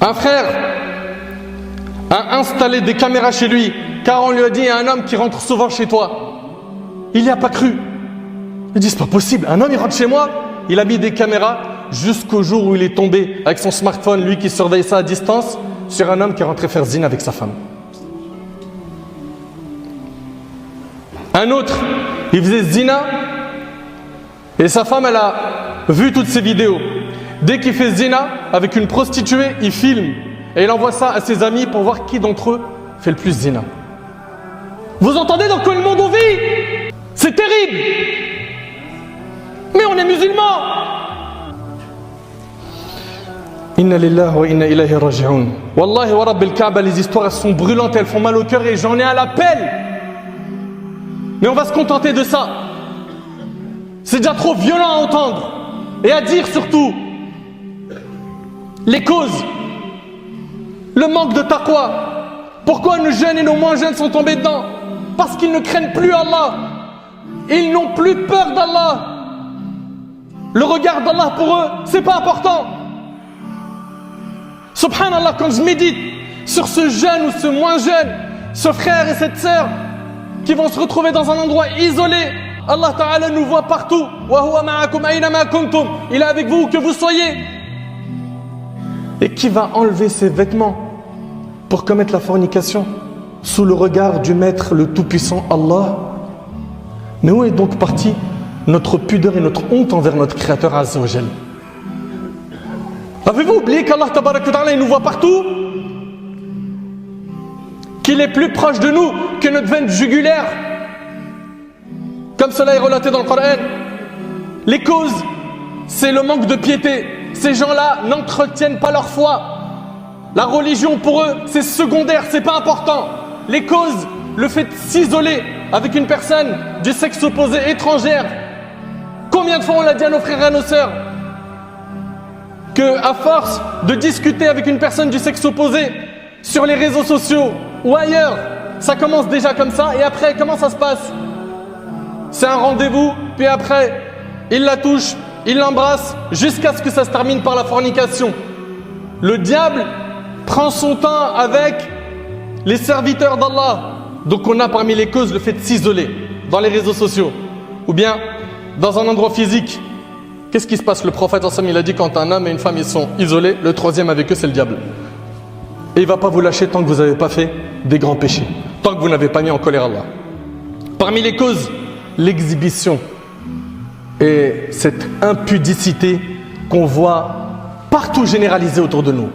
Un frère a installé des caméras chez lui, car on lui a dit, il y a un homme qui rentre souvent chez toi. Il n'y a pas cru. Il dit, c'est pas possible, un homme il rentre chez moi. Il a mis des caméras jusqu'au jour où il est tombé avec son smartphone, lui qui surveille ça à distance, sur un homme qui est rentré faire zina avec sa femme. Un autre, il faisait zina et sa femme, elle a vu toutes ces vidéos. Dès qu'il fait zina avec une prostituée, il filme et il envoie ça à ses amis pour voir qui d'entre eux fait le plus zina. Vous entendez dans quel monde on vit? C'est terrible. Mais on est musulmans. Inna lillahi wa inna ilayhi raji'un. Wallahi wa rabbil Kaaba, les histoires elles sont brûlantes, elles font mal au cœur et j'en ai à l'appel. Mais on va se contenter de ça. C'est déjà trop violent à entendre et à dire surtout. Les causes, le manque de taqwa. Pourquoi nos jeunes et nos moins jeunes sont tombés dedans? Parce qu'ils ne craignent plus Allah. Ils n'ont plus peur d'Allah. Le regard d'Allah pour eux, c'est pas important. Subhanallah, quand je médite sur ce jeune ou ce moins jeune, ce frère et cette sœur qui vont se retrouver dans un endroit isolé, Allah Ta'ala nous voit partout. Wa huwa ma'akum aynama kuntum. Il est avec vous où que vous soyez. Et qui va enlever ses vêtements pour commettre la fornication sous le regard du Maître le Tout-Puissant Allah? Mais où est donc partie notre pudeur et notre honte envers notre Créateur Azza wa Jal? Avez-vous oublié qu'Allah Tabarak wa Ta'ala il nous voit partout? Qu'il est plus proche de nous que notre veine jugulaire? Comme cela est relaté dans le Coran. Les causes, c'est le manque de piété. Ces gens-là n'entretiennent pas leur foi. La religion pour eux, c'est secondaire, c'est pas important. Les causes, le fait de s'isoler avec une personne du sexe opposé étrangère. Combien de fois on l'a dit à nos frères et à nos sœurs que à force de discuter avec une personne du sexe opposé sur les réseaux sociaux ou ailleurs, ça commence déjà comme ça et après comment ça se passe? C'est un rendez-vous, puis après il la touche, il l'embrasse jusqu'à ce que ça se termine par la fornication. Le diable prend son temps avec les serviteurs d'Allah. Donc on a parmi les causes le fait de s'isoler dans les réseaux sociaux ou bien dans un endroit physique. Qu'est-ce qui se passe? Le prophète il a dit quand un homme et une femme ils sont isolés, le troisième avec eux c'est le diable. Et il ne va pas vous lâcher tant que vous n'avez pas fait des grands péchés, tant que vous n'avez pas mis en colère Allah. Parmi les causes, l'exhibition et cette impudicité qu'on voit partout généralisée autour de nous.